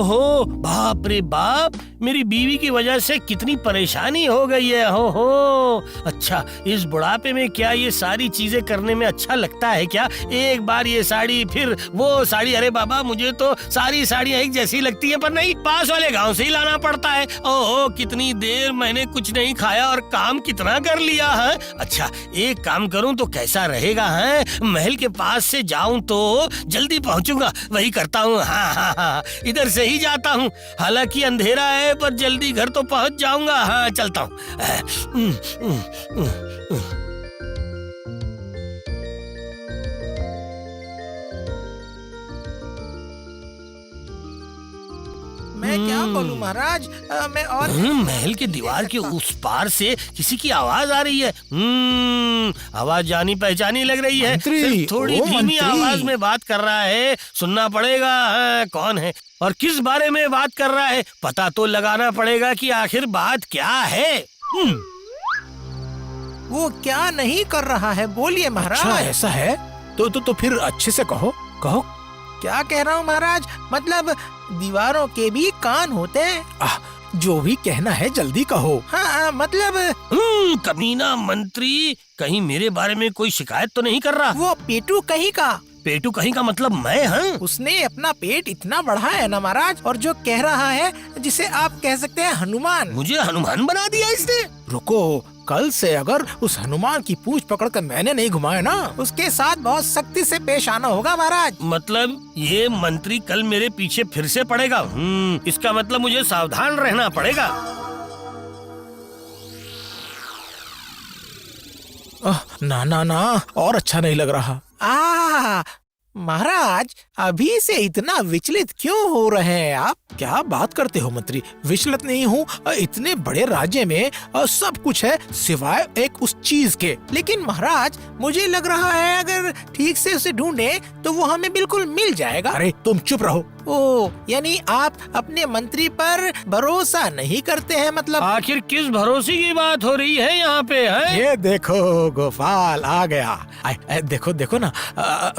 ओहो, बाप रे बाप, मेरी बीवी की वजह से कितनी परेशानी हो गई है। हो अच्छा, इस बुढ़ापे में क्या ये सारी चीजें करने में अच्छा लगता है क्या? एक बार ये साड़ी, फिर वो साड़ी। अरे बाबा, मुझे तो सारी साड़ियाँ एक जैसी लगती हैं, पर नहीं, पास वाले गांव से ही लाना पड़ता है। ओहो, कितनी देर मैंने कुछ नहीं खाया और काम कितना कर लिया है। अच्छा, एक काम करूं तो कैसा रहेगा है? महल के पास से जाऊं तो जल्दी पहुंचूंगा, वही करता हूँ। हाँ, इधर से ही जाता हूँ। हालांकि अंधेरा है, पर जल्दी घर तो पहुंच जाऊंगा। हाँ, चलता हूँ। मैं क्या बोलूं महाराज, मैं और महल के दीवार के उस पार से किसी की आवाज आ रही है। आवाज जानी पहचानी लग रही है। सिर्फ थोड़ी धीमी आवाज में बात कर रहा है, सुनना पड़ेगा। हाँ, कौन है और किस बारे में बात कर रहा है? पता तो लगाना पड़ेगा कि आखिर बात क्या है। वो क्या नहीं कर रहा है, बोलिए महाराज। अच्छा, ऐसा है तो फिर अच्छे से कहो। क्या कह रहा हूँ महाराज, मतलब दीवारों के भी कान होते हैं। जो भी कहना है जल्दी कहो। हाँ, मतलब कमीना मंत्री कहीं मेरे बारे में कोई शिकायत तो नहीं कर रहा? वो पेटू कहीं का। पेटू कहीं का मतलब मैं? हूँ उसने अपना पेट इतना बढ़ा है ना महाराज, और जो कह रहा है, जिसे आप कह सकते हैं हनुमान। मुझे हनुमान बना दिया इसने। रुको, कल से अगर उस हनुमान की पूंछ पकड़कर मैंने नहीं घुमाया ना, उसके साथ बहुत सख्ती से पेश आना होगा महाराज। मतलब ये मंत्री कल मेरे पीछे फिर से पड़ेगा। इसका मतलब मुझे सावधान रहना पड़ेगा। ना, और अच्छा नहीं लग रहा। महाराज, अभी से इतना विचलित क्यों हो रहे हैं आप? क्या बात करते हो मंत्री, विचलित नहीं हूँ। इतने बड़े राज्य में सब कुछ है सिवाय एक उस चीज के। लेकिन महाराज, मुझे लग रहा है अगर ठीक से उसे ढूंढे तो वो हमें बिल्कुल मिल जाएगा। अरे तुम चुप रहो। ओ, यानी आप अपने मंत्री पर भरोसा नहीं करते हैं मतलब? आखिर किस भरोसे की बात हो रही है यहाँ पे है? ये देखो, गोपाल आ गया। देखो ना,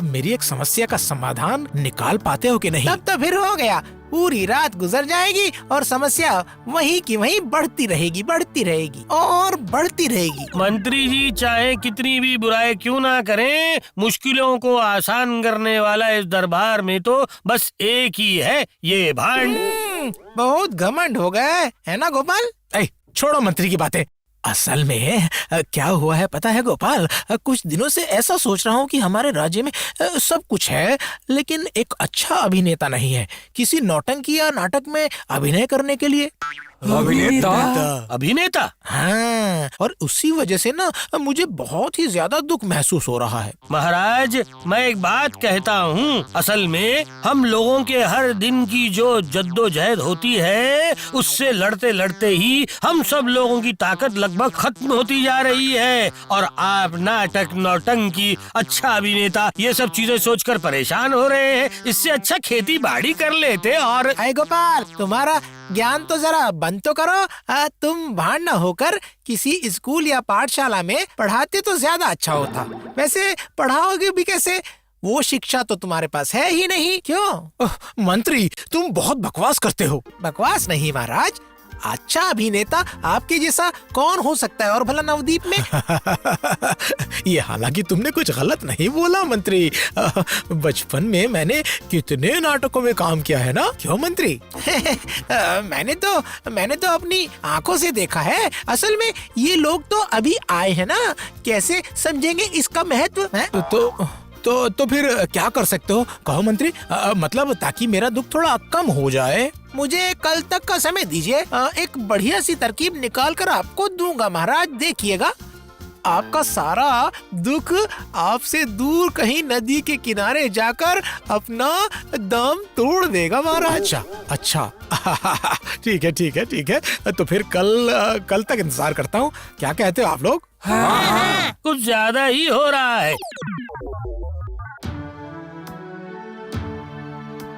मेरी एक समस्या का समाधान निकाल पाते हो कि नहीं? तब तो फिर हो गया। पूरी रात गुजर जाएगी और समस्या वहीं की वहीं बढ़ती रहेगी और बढ़ती रहेगी। मंत्री जी चाहे कितनी भी बुराई क्यों ना करें, मुश्किलों को आसान करने वाला इस दरबार में तो बस एक ही है, ये भांड। बहुत घमंड हो गए है ना गोपाल? छोड़ो मंत्री की बातें। असल में क्या हुआ है पता है गोपाल, कुछ दिनों से ऐसा सोच रहा हूँ कि हमारे राज्य में सब कुछ है, लेकिन एक अच्छा अभिनेता नहीं है किसी नौटंकी या नाटक में अभिनय करने के लिए। अभिनेता? हाँ, और उसी वजह से ना मुझे बहुत ही ज्यादा दुख महसूस हो रहा है। महाराज, मैं एक बात कहता हूँ, असल में हम लोगों के हर दिन की जो जद्दोजहद होती है, उससे लड़ते लड़ते ही हम सब लोगों की ताकत लगभग खत्म होती जा रही है। और आप नाटक, नौटंकी, अच्छा अभिनेता, ये सब चीजें सोचकर परेशान हो रहे हैं। इससे अच्छा खेती बाड़ी कर लेते। और अरे गोपाल, तुम्हारा ज्ञान तो जरा बंद तो करो। तुम भांड न होकर किसी स्कूल या पाठशाला में पढ़ाते तो ज्यादा अच्छा होता। वैसे पढ़ाओगे भी कैसे? वो शिक्षा तो तुम्हारे पास है ही नहीं। क्यों? मंत्री, तुम बहुत बकवास करते हो। बकवास नहीं महाराज, अच्छा अभिनेता आपके जैसा कौन हो सकता है, और भला नवदीप में? ये हालांकि तुमने कुछ गलत नहीं बोला मंत्री। बचपन में मैंने कितने नाटकों में काम किया है ना, क्यों मंत्री? मैंने तो अपनी आंखों से देखा है। असल में ये लोग तो अभी आए हैं ना, कैसे समझेंगे इसका महत्व? तो फिर क्या कर सकते हो, कहो मंत्री? मतलब ताकि मेरा दुख थोड़ा कम हो जाए। मुझे कल तक का समय दीजिए, एक बढ़िया सी तरकीब निकाल कर आपको दूंगा महाराज। देखिएगा, आपका सारा दुख आपसे दूर कहीं नदी के किनारे जाकर अपना दम तोड़ देगा महाराज। अच्छा ठीक है। तो फिर कल तक इंतजार करता हूँ। क्या कहते हो आप लोग? हाँ, कुछ ज्यादा ही हो रहा है।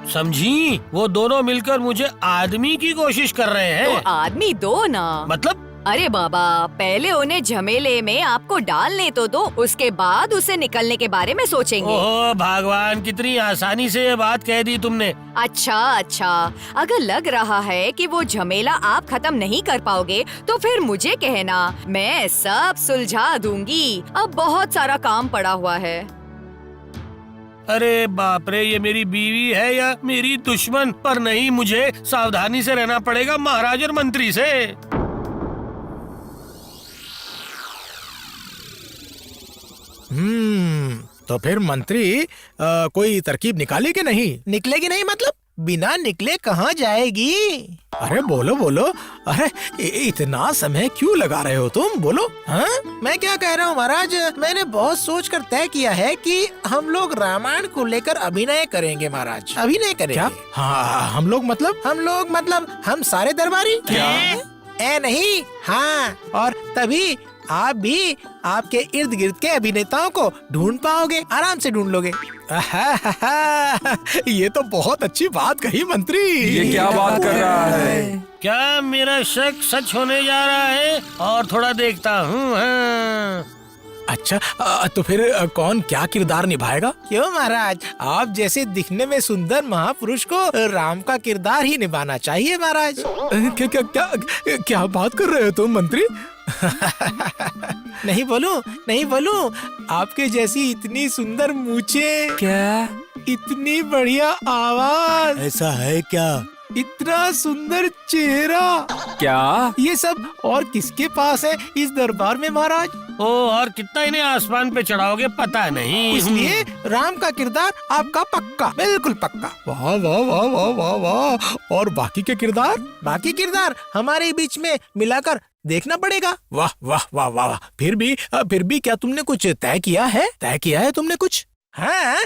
समझी, वो दोनों मिलकर मुझे आदमी की कोशिश कर रहे हैं। तो आदमी दो ना। मतलब अरे बाबा, पहले उन्हें झमेले में आपको डालने तो दो, उसके बाद उसे निकलने के बारे में सोचेंगे। ओह भगवान, कितनी आसानी से ये बात कह दी तुमने। अच्छा, अगर लग रहा है कि वो झमेला आप खत्म नहीं कर पाओगे तो फिर मुझे कहना, मैं सब सुलझा दूंगी। अब बहुत सारा काम पड़ा हुआ है। अरे बाप रे, ये मेरी बीवी है या मेरी दुश्मन? पर नहीं, मुझे सावधानी से रहना पड़ेगा महाराज और मंत्री से। तो फिर मंत्री कोई तरकीब निकाली कि नहीं? निकलेगी नहीं मतलब? बिना निकले कहाँ जाएगी? अरे बोलो बोलो। अरे इतना समय क्यों लगा रहे हो तुम? बोलो। हाँ, मैं क्या कह रहा हूँ महाराज, मैंने बहुत सोच कर तय किया है कि हम लोग रामायण को लेकर अभिनय करेंगे महाराज। अभिनय करेंगे। क्या? हाँ, हम लोग मतलब हम सारे दरबारी। क्या? ए नहीं, हाँ, और तभी आप भी आपके इर्द गिर्द के अभिनेताओं को ढूंढ पाओगे, आराम से ढूंढ लोगे। ये तो बहुत अच्छी बात कही मंत्री। ये क्या बात कर रहा है? क्या मेरा शक सच होने जा रहा है? और थोड़ा देखता हूँ। हाँ। अच्छा, तो फिर कौन क्या किरदार निभाएगा? क्यों महाराज, आप जैसे दिखने में सुंदर महापुरुष को राम का किरदार ही निभाना चाहिए महाराज। क्या क्या क्या क्या बात कर रहे हो तुम मंत्री? नहीं बोलूं, आपके जैसी इतनी सुंदर मूछे, क्या? इतनी बढ़िया आवाज, ऐसा है क्या? इतना सुंदर चेहरा, क्या? ये सब और किसके पास है इस दरबार में महाराज? ओ, और कितना इन्हें आसमान पे चढ़ाओगे पता नहीं। इसलिए राम का किरदार आपका पक्का, बिल्कुल पक्का। वाह वाह वाह वाह वाह वाह। और बाकी के किरदार? बाकी किरदार हमारे बीच में मिलाकर देखना पड़ेगा। वाह वाह वाह वाह। फिर भी क्या तुमने कुछ तय किया है? तुमने कुछ? हाँ,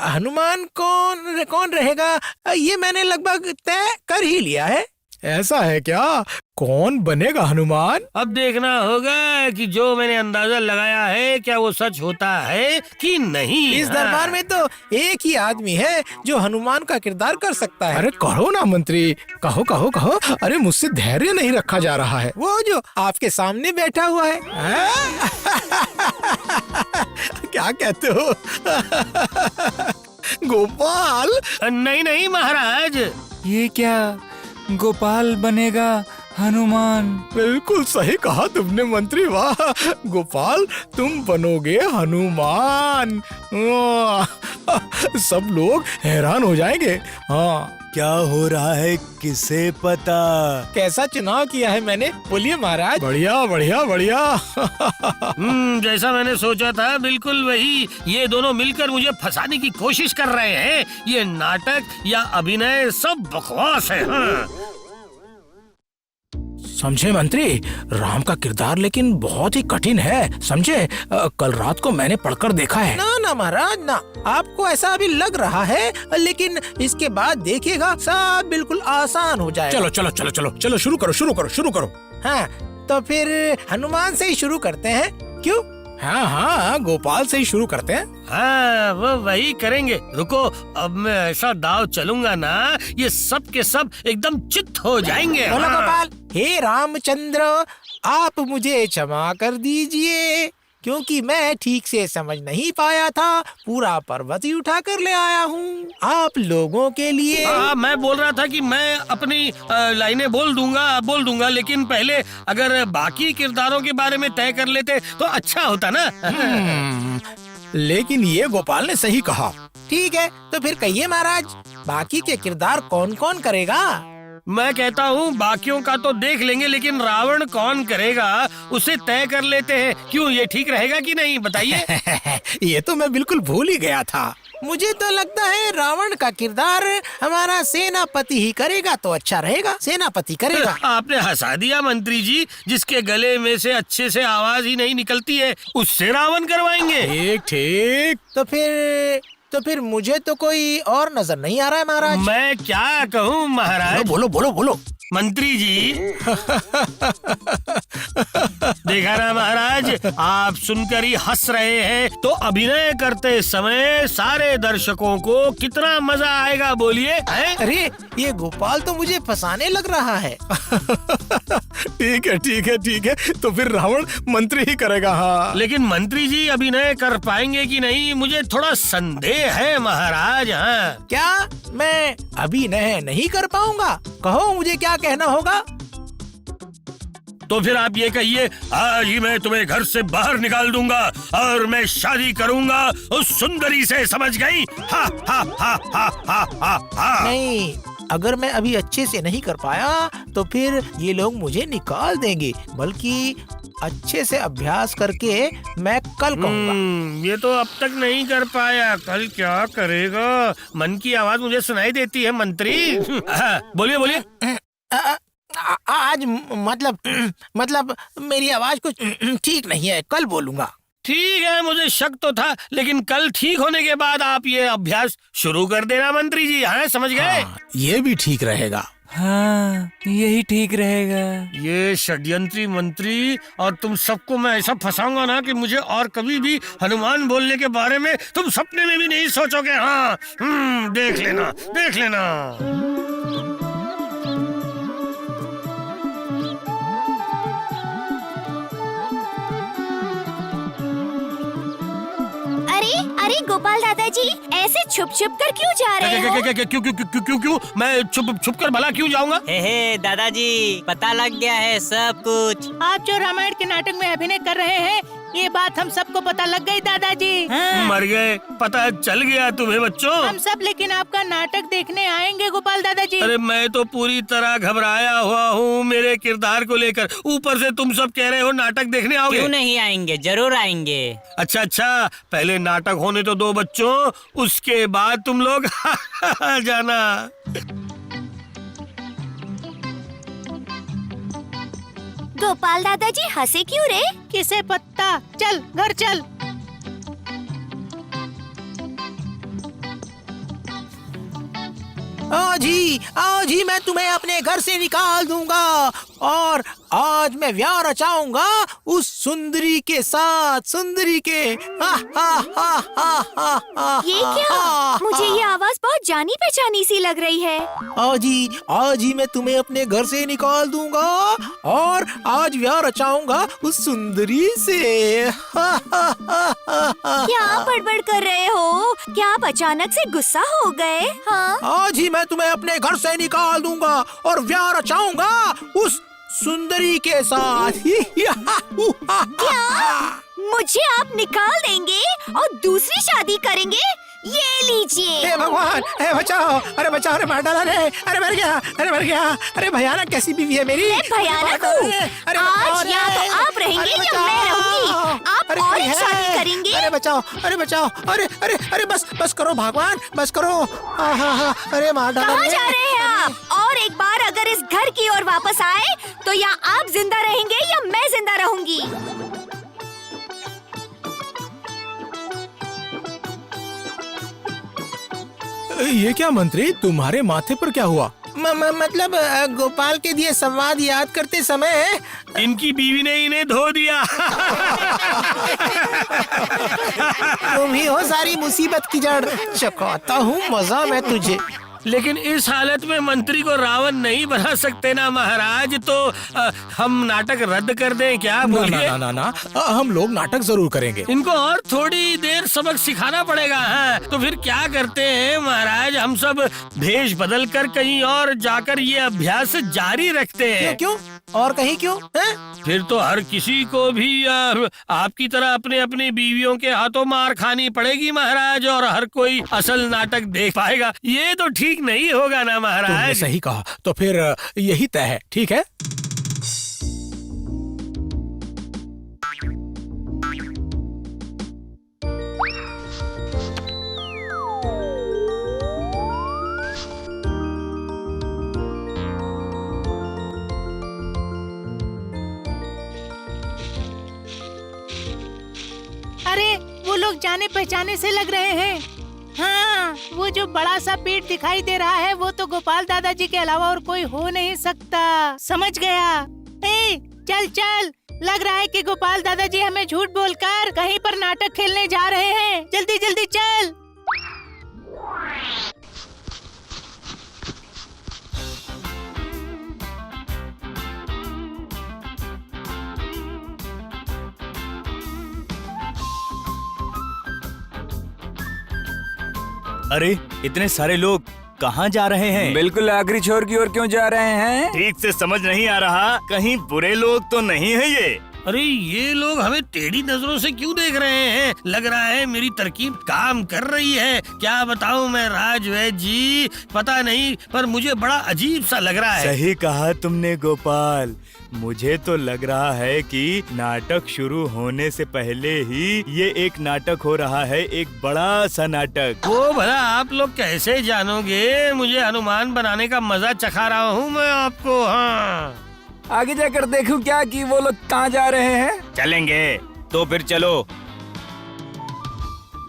हनुमान कौन रहेगा ये मैंने लगभग तय कर ही लिया है। ऐसा है क्या? कौन बनेगा हनुमान? अब देखना होगा कि जो मैंने अंदाजा लगाया है क्या वो सच होता है कि नहीं। इस दरबार में तो एक ही आदमी है जो हनुमान का किरदार कर सकता है। अरे कहो ना मंत्री, कहो। अरे मुझसे धैर्य नहीं रखा जा रहा है। वो जो आपके सामने बैठा हुआ है। क्या कहते हो? गोपाल? नहीं महाराज। ये क्या, गोपाल बनेगा हनुमान? बिल्कुल सही कहा तुमने मंत्री। वाह गोपाल, तुम बनोगे हनुमान। सब लोग हैरान हो जाएंगे। हाँ, क्या हो रहा है किसे पता? कैसा चुनाव किया है मैंने, बोलिए महाराज। बढ़िया। जैसा मैंने सोचा था बिल्कुल वही। ये दोनों मिलकर मुझे फंसाने की कोशिश कर रहे हैं। ये नाटक या अभिनय सब बकवास है। हाँ। समझे मंत्री, राम का किरदार लेकिन बहुत ही कठिन है, समझे? कल रात को मैंने पढ़कर देखा है। ना महाराज ना, आपको ऐसा अभी लग रहा है, लेकिन इसके बाद देखिएगा सब बिल्कुल आसान हो जाएगा। चलो शुरू करो। हाँ, तो फिर हनुमान से ही शुरू करते हैं, क्यों? हाँ, गोपाल से ही शुरू करते हैं। हाँ, वो वही करेंगे। रुको, अब मैं ऐसा दाव चलूंगा ना, ये सब के सब एकदम चित्त हो जाएंगे। बोलो हाँ। गोपाल, हे रामचंद्र, आप मुझे क्षमा कर दीजिए, क्योंकि मैं ठीक से समझ नहीं पाया था। पूरा पर्वत ही उठा कर ले आया हूँ आप लोगों के लिए। हाँ, मैं बोल रहा था कि मैं अपनी लाइनें बोल दूंगा, लेकिन पहले अगर बाकी किरदारों के बारे में तय कर लेते तो अच्छा होता ना। लेकिन ये गोपाल ने सही कहा। ठीक है, तो फिर कहिए महाराज, बाकी के किरदार कौन कौन करेगा? मैं कहता हूँ बाकियों का तो देख लेंगे, लेकिन रावण कौन करेगा उसे तय कर लेते हैं। क्यों, ये ठीक रहेगा कि नहीं, बताइए। ये तो मैं बिल्कुल भूल ही गया था। मुझे तो लगता है रावण का किरदार हमारा सेनापति ही करेगा तो अच्छा रहेगा। सेनापति करेगा। आपने हंसा दिया मंत्री जी। जिसके गले में से अच्छे से आवाज ही नहीं निकलती है उससे रावण करवाएंगे। ठीक। तो फिर मुझे तो कोई और नजर नहीं आ रहा है महाराज। मैं क्या कहूँ महाराज। बोलो। मंत्री जी, देखा ना महाराज, आप सुनकर ही हंस रहे हैं, तो अभिनय करते समय सारे दर्शकों को कितना मजा आएगा बोलिए, हैं? अरे ये गोपाल तो मुझे फंसाने लग रहा है। ठीक है ठीक है ठीक है, तो फिर रावण मंत्री ही करेगा। हाँ लेकिन मंत्री जी अभिनय कर पाएंगे कि नहीं, मुझे थोड़ा संदेह है महाराज। हाँ क्या मैं अभिनय नहीं कर पाऊंगा? कहो मुझे क्या कहना होगा। तो फिर आप ये कहिए, आज ही मैं तुम्हें घर से बाहर निकाल दूंगा और मैं शादी करूंगा उस सुंदरी से, समझ गई? हा हा हा हा हा हा हा। नहीं, अगर मैं अभी अच्छे से नहीं कर पाया तो फिर ये लोग मुझे निकाल देंगे, बल्कि अच्छे से अभ्यास करके मैं कल कहूँगा। ये तो अब तक नहीं कर पाया, कल क्या करेगा? मन की आवाज मुझे सुनाई देती है मंत्री। बोलिए बोलिए। आज मतलब मेरी आवाज कुछ ठीक नहीं है, कल बोलूंगा। ठीक है, मुझे शक तो था, लेकिन कल ठीक होने के बाद आप ये अभ्यास शुरू कर देना मंत्री जी। हाँ समझ गए? हाँ, ये भी ठीक रहेगा। हाँ यही ठीक रहेगा। ये षड्यंत्री मंत्री, और तुम सबको मैं ऐसा फंसाऊंगा ना कि मुझे और कभी भी हनुमान बोलने के बारे में तुम सपने में भी नहीं सोचोगे। हाँ देख लेना देख लेना। अरे गोपाल दादाजी, ऐसे छुप छुप कर क्यों जा रहे हो? क्यों मैं छुप कर भला क्यों जाऊंगा? हे दादाजी, पता लग गया है सब कुछ। आप जो रामायण के नाटक में अभिनय कर रहे हैं, ये बात हम सबको पता लग गई दादाजी। हाँ। मर गए, पता चल गया तुम्हें बच्चों? हम सब लेकिन आपका नाटक देखने आएंगे गोपाल दादाजी। अरे मैं तो पूरी तरह घबराया हुआ हूँ मेरे किरदार को लेकर, ऊपर से तुम सब कह रहे हो नाटक देखने आओगे। क्यों नहीं आएंगे, जरूर आएंगे। अच्छा, पहले नाटक होने तो दो बच्चों, उसके बाद तुम लोग जाना। गोपाल दादाजी हंसे क्यों रे? किसे पत्ता, चल घर चल। आज ही मैं तुम्हें अपने घर से निकाल दूंगा और आज मैं ब्याह रचाऊंगा उस सुंदरी के साथ, सुंदरी के। हा हा हा हा हा हा। ये क्या? मुझे ये आवाज बहुत जानी पहचानी सी लग रही है। आज ही मैं तुम्हें अपने घर से निकाल दूंगा और आज ब्याह रचाऊंगा उस सुंदरी से। हा हा हा हा हा। क्या बड़बड़ कर रहे हो? क्या आप अचानक से गुस्सा हो गए? हाँ? आज ही मैं तुम्हें अपने घर से निकाल दूंगा और ब्याह रचाऊंगा उस सुंदरी के साथ। क्या? मुझे आप निकाल देंगे और दूसरी शादी करेंगे? ये लीजिए। हे भगवान, हे बचाओ, अरे बचाओ, अरे मार डाला रे, अरे मर गया, अरे भयानक कैसी बीवी है मेरी। मैं भयानक हूँ। आज या तो आप रहेंगे या मैं रहूंगी। आप और एक शादी करेंगे? अरे बचाओ, अरे बस करो भगवान, बस करो। अरे मार डाला। कहाँ जा रहे हैं आप? और एक बार अगर इस घर की ओर वापस आए तो या आप जिंदा रहेंगे या मैं जिंदा रहूंगी। ये क्या मंत्री, तुम्हारे माथे पर क्या हुआ? मतलब गोपाल के दिए संवाद याद करते समय इनकी बीवी ने इन्हें धो दिया। तुम ही हो सारी मुसीबत की जड़। चकाता हूँ मजा मैं तुझे। लेकिन इस हालत में मंत्री को रावण नहीं बना सकते ना महाराज, तो हम नाटक रद्द कर दें क्या? बोलिए। ना, हम लोग नाटक जरूर करेंगे। इनको और थोड़ी देर सबक सिखाना पड़ेगा। हाँ तो फिर क्या करते हैं महाराज, हम सब भेष बदल कर कहीं और जाकर ये अभ्यास जारी रखते हैं। क्यों और कहीं क्यों है? फिर तो हर किसी को भी आपकी तरह अपने अपनी बीवियों के हाथों मार खानी पड़ेगी महाराज, और हर कोई असल नाटक देख पाएगा। ये तो ठीक नहीं होगा ना महाराज। तुमने सही कहा, तो फिर यही तय है, ठीक है? अरे वो लोग जाने पहचाने से लग रहे हैं। हाँ, वो जो बड़ा सा पेड़ दिखाई दे रहा है वो तो गोपाल दादाजी के अलावा और कोई हो नहीं सकता। समझ गया। चल चल, लग रहा है कि गोपाल दादाजी हमें झूठ बोलकर कहीं पर नाटक खेलने जा रहे हैं। जल्दी जल्दी चल। अरे इतने सारे लोग कहाँ जा रहे हैं? बिल्कुल आखिरी छोर की ओर क्यों जा रहे हैं? ठीक से समझ नहीं आ रहा, कहीं बुरे लोग तो नहीं है ये? अरे ये लोग हमें टेढ़ी नजरों से क्यों देख रहे हैं? लग रहा है मेरी तरकीब काम कर रही है। क्या बताऊं मैं राजवैद्य जी, पता नहीं पर मुझे बड़ा अजीब सा लग रहा है। सही कहा तुमने गोपाल, मुझे तो लग रहा है कि नाटक शुरू होने से पहले ही ये एक नाटक हो रहा है, एक बड़ा सा नाटक। वो भला आप लोग कैसे जानोगे? मुझे अनुमान बनाने का मजा चखा रहा हूँ मैं आपको। हाँ, आगे जाकर देखूं क्या कि वो लोग कहाँ जा रहे हैं। चलेंगे तो फिर चलो।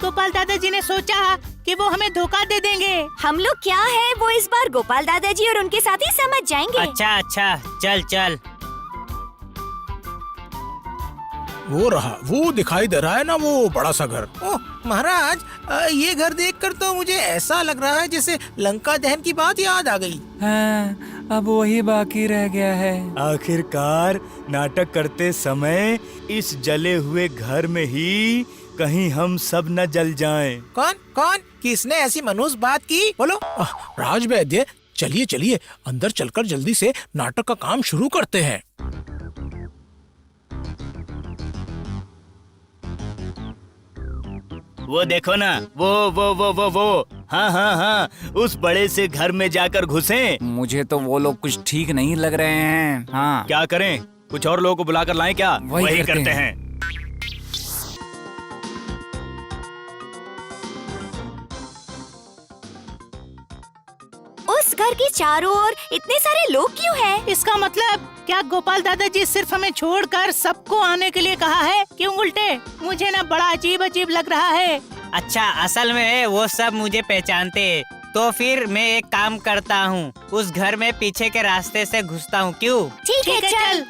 गोपाल दादाजी ने सोचा कि वो हमें धोखा दे देंगे। हम लोग क्या है वो इस बार गोपाल दादाजी और उनके साथी समझ जाएंगे। अच्छा अच्छा, चल चल। वो रहा, वो दिखाई दे रहा है ना, वो बड़ा सा घर। ओह महाराज, ये घर देखकर तो मुझे ऐसा लग रहा है जैसे लंका दहन की बात याद आ गई। हाँ, अब वही बाकी रह गया है। आखिरकार नाटक करते समय इस जले हुए घर में ही कहीं हम सब न जल जाएं। कौन कौन किसने ऐसी मनहूस बात की? बोलो। राजवैद्य, चलिए चलिए, अंदर चलकर जल्दी से नाटक का काम शुरू करते हैं। वो देखो ना, वो हाँ हाँ हाँ, उस बड़े से घर में जाकर घुसें। मुझे तो वो लोग कुछ ठीक नहीं लग रहे हैं। हाँ, क्या करें, कुछ और लोगों को बुलाकर लाएं क्या? वही करते हैं। उस घर के चारों ओर इतने सारे लोग क्यों हैं? इसका मतलब क्या गोपाल दादाजी सिर्फ हमें छोड़कर सबको आने के लिए कहा है? क्यों उल्टे? मुझे ना बड़ा अजीब अजीब लग रहा है। अच्छा, असल में वो सब मुझे पहचानते, तो फिर मैं एक काम करता हूँ, उस घर में पीछे के रास्ते से घुसता हूँ। क्यों? ठीक है चल।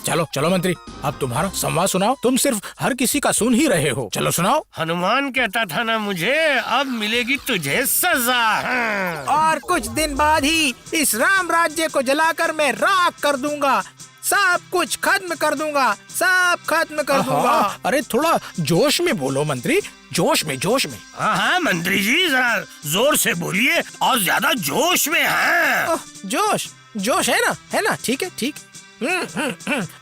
चलो चलो मंत्री, अब तुम्हारा संवाद सुनाओ। तुम सिर्फ हर किसी का सुन ही रहे हो। चलो सुनाओ। हनुमान कहता था ना मुझे, अब मिलेगी तुझे सजा। हाँ। और कुछ दिन बाद ही इस राम राज्य को जलाकर मैं राख कर दूंगा, सब कुछ खत्म कर दूंगा, सब खत्म कर दूंगा। अरे थोड़ा जोश में बोलो मंत्री, जोश में जोश में। हाँ हाँ मंत्री जी, जरा जोर से बोलिए और ज्यादा जोश में। हाँ। ओह, जोश जोश है ना, ठीक है ठीक।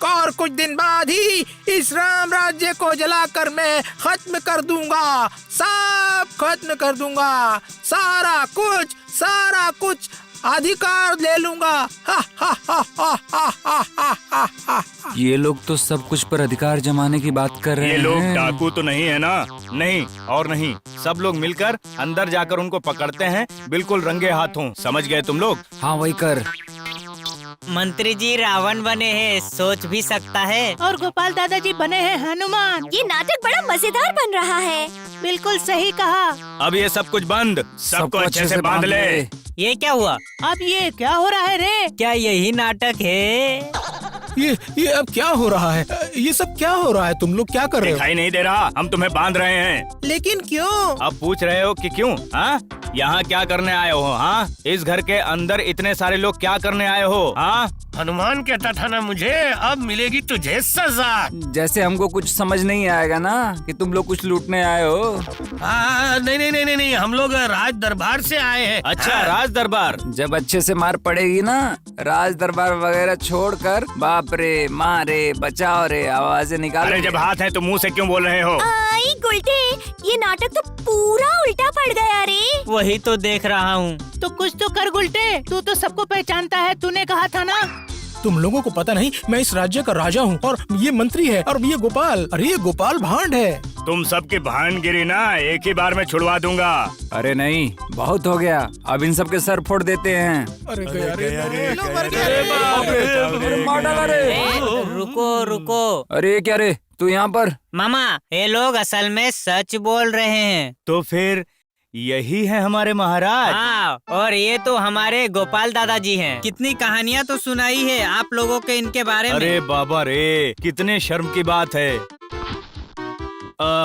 और कुछ दिन बाद ही इस राम राज्य को जलाकर मैं खत्म कर दूंगा, सब खत्म कर दूंगा, सारा कुछ अधिकार ले लूंगा। हा हा हा हा हा हा हा हा। ये लोग तो सब कुछ पर अधिकार जमाने की बात कर रहे हैं। ये लोग डाकू तो नहीं है ना? नहीं और नहीं, सब लोग मिलकर अंदर जाकर उनको पकड़ते हैं, बिल्कुल रंगे हाथों। समझ गए तुम लोग? हाँ वही कर। मंत्री जी रावण बने हैं, सोच भी सकता है। और गोपाल दादाजी बने हैं हनुमान। ये नाटक बड़ा मजेदार बन रहा है। बिल्कुल सही कहा। अब ये सब कुछ बंद, सबको अच्छे से बांध ले। ये क्या हुआ? अब ये क्या हो रहा है रे? क्या यही नाटक है? ये अब क्या हो रहा है? ये सब क्या हो रहा है? तुम लोग क्या कर रहे हो? दिखाई नहीं दे रहा? हम तुम्हें बांध रहे हैं। लेकिन क्यों? अब पूछ रहे हो कि क्यों? हाँ, यहाँ क्या करने आए हो? हाँ, इस घर के अंदर इतने सारे लोग क्या करने आए हो? हाँ, हनुमान कहता था ना मुझे, अब मिलेगी तुझे सजा। जैसे हमको कुछ समझ नहीं आएगा ना कि तुम लोग कुछ लूटने आए हो। नहीं, हम लोग राज दरबार से आए हैं। अच्छा, राज दरबार। जब अच्छे से मार पड़ेगी ना, राज दरबार वगैरह छोड़कर बाप रे, मारे, बचाओ रे आवाजें निकाल। अरे जब हाथ है तो मुंह से क्यों बोल रहे हो? आई गुलटे, ये नाटक तो पूरा उल्टा पड़ गया रे। वही तो देख रहा हूँ। तो कुछ तो कर गुलटे, तू तो सबको पहचानता है, तूने कहा था ना। तुम लोगों को पता नहीं, मैं इस राज्य का राजा हूँ और ये मंत्री है और ये गोपाल। अरे ये गोपाल भांड है। तुम सबकी भानगिरी ना एक ही बार में छुड़वा दूंगा। अरे नहीं, बहुत हो गया, अब इन सब के सर फोड़ देते हैं। अरे मार डाला रे। रुको। अरे क्या रे, तू यहाँ पर? मामा, ये लोग असल में सच बोल रहे हैं। तो फिर यही है हमारे महाराज। हाँ, और ये तो हमारे गोपाल दादाजी हैं। कितनी कहानियाँ तो सुनाई है आप लोगों के इनके बारे में। अरे बाबा रे, कितने शर्म की बात है।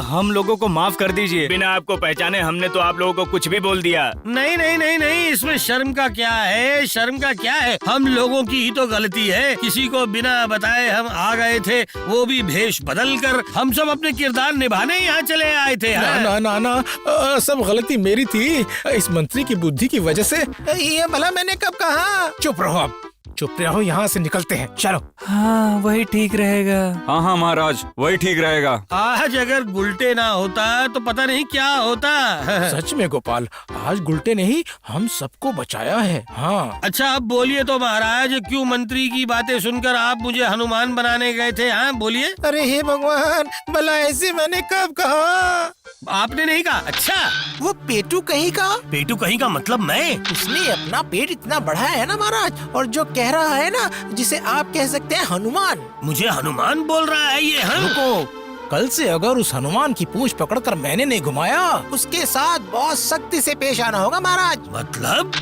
हम लोगों को माफ कर दीजिए, बिना आपको पहचाने हमने तो आप लोगों को कुछ भी बोल दिया। नहीं नहीं नहीं नहीं, इसमें शर्म का क्या है, शर्म का क्या है। हम लोगों की ही तो गलती है, किसी को बिना बताए हम आ गए थे, वो भी भेष बदल कर। हम सब अपने किरदार निभाने यहाँ चले आए थे। ना ना ना, सब गलती मेरी थी, इस मंत्री की बुद्धि की वजह से। ये भला मैंने कब कहा? चुप रहो, अब चुप रहो, यहाँ से निकलते हैं, चलो। हाँ वही ठीक रहेगा। हाँ हाँ महाराज, वही ठीक रहेगा। आज अगर गुलटे ना होता तो पता नहीं क्या होता। सच में गोपाल, आज गुलटे ने ही हम सबको बचाया है। हाँ अच्छा अब बोलिए तो महाराज, क्यों मंत्री की बातें सुनकर आप मुझे हनुमान बनाने गए थे? हाँ बोलिए। अरे हे भगवान, भला ऐसे मैंने कब कहा? आपने नहीं कहा? अच्छा, वो पेटू कहीं का? पेटू कहीं का मतलब मैं? उसने अपना पेट इतना बढ़ाया है ना महाराज, और जो कह रहा है ना, जिसे आप कह सकते हैं हनुमान। मुझे हनुमान बोल रहा है ये? हाँ? रुको, कल से अगर उस हनुमान की पूंछ पकड़कर मैंने नहीं घुमाया, उसके साथ बहुत सख्ती से पेश आना होगा महाराज। मतलब?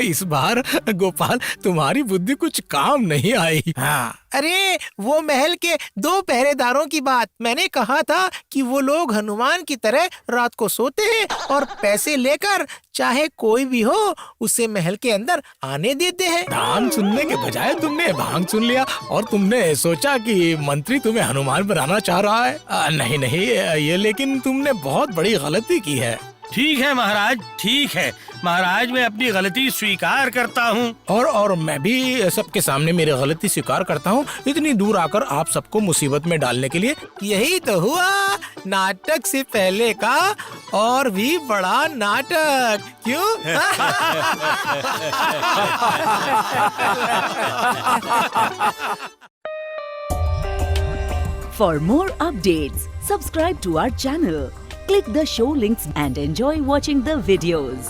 इस बार गोपाल तुम्हारी बुद्धि कुछ काम नहीं आई। हाँ, अरे वो महल के 2 पहरेदारों की बात। मैंने कहा था कि वो लोग हनुमान की तरह रात को सोते हैं और पैसे लेकर चाहे कोई भी हो उसे महल के अंदर आने देते हैं। दान सुनने के बजाय तुमने भांग सुन लिया और तुमने सोचा कि मंत्री तुम्हें हनुमान बनाना चाह रहा है। नहीं नहीं, ये लेकिन तुमने बहुत बड़ी गलती की है। ठीक है महाराज, ठीक है महाराज, मैं अपनी गलती स्वीकार करता हूँ। और मैं भी सबके सामने मेरी गलती स्वीकार करता हूँ, इतनी दूर आकर आप सबको मुसीबत में डालने के लिए। यही तो हुआ नाटक से पहले का और भी बड़ा नाटक, क्यों? For more updates, subscribe to our channel, click the show links and enjoy watching the videos.